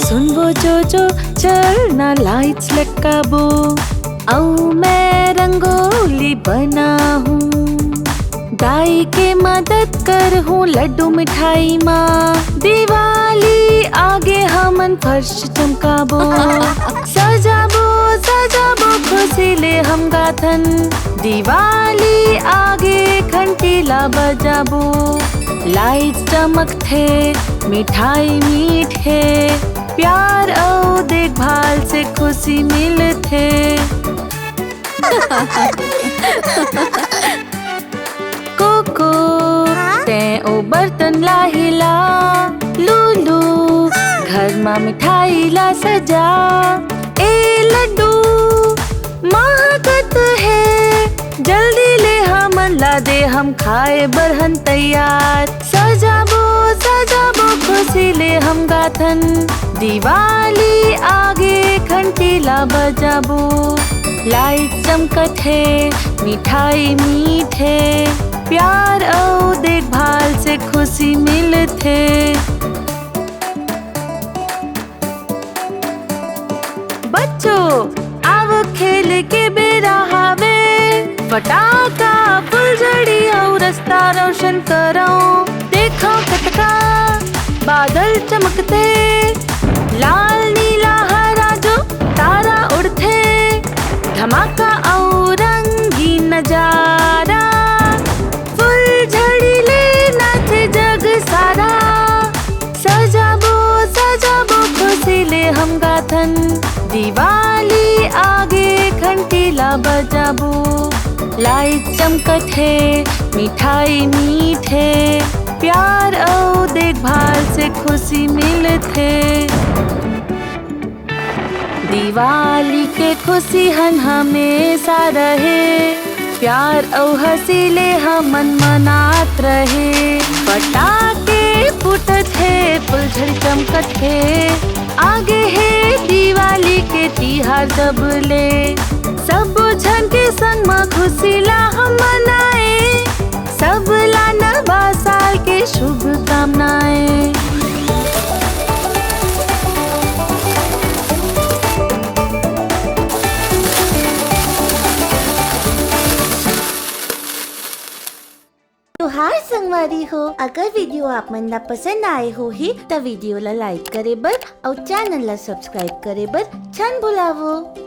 सुन वो जो चलना लाइट्स लटकाबो, औ मैं रंगोली बना हूँ। दाई के मदद कर हूँ लड्डू मिठाई माँ, दिवाली आगे हमन फर्श चमकाबो। सजाबो सजाबो खुशी ले हम गाथन, दिवाली आगे घंटीला बजाबो। लाइट्स चमकथे मिठाई मीठे, प्यार और देखभाल से खुशी मिलथे। कोको ते ओ बर्तन ला हिला, लूलू घर में मिठाई ला सजा। ए लड्डू महकत है, जल्दी ले हमन ला दे हम खाए बरहन तैयार। सजाबो सजाबो खुशी ले हम गाथन, दिवाली आगे घंटीला बजाबो। लाइट चमकत है मिठाई मीठे, प्यार और देखभाल से खुशी मिलथे। बच्चों आओ खेल के बेरा हावे, पटाखा फुलझड़ी और रास्ता रोशन करो। देखो कटका बादल चमकते, लाल नीला हरा जो तारा उड़ते। धमाका और रंगीन नजारा, फुलझड़ी ले नाचे जग सारा। सजाबो सजाबो खुशी ले हम गाथन, दिवाली आगे घंटीला बजाबो। लाइट चमकत है मिठाई मीठे, प्यार और देखभाल से खुशी मिलथे। दिवाली के खुशी हन हमेशा रहे, प्यार और हंसी ले हमन मनात रहे। पटाखे फूटत है फुलझड़ी चमकत है, आगे है दिवाली के तिहार जब ले। सब झन के संग में खुशी ला हम मनाए, सब ला नवा साल के शुभकामनाएं। तो हाय संगवारी हो, अगर वीडियो आप मन ला पसंद आए हो ही तो वीडियो ला लाइक करे बर और चैनल ला सब्सक्राइब करे बर छन भुलावो।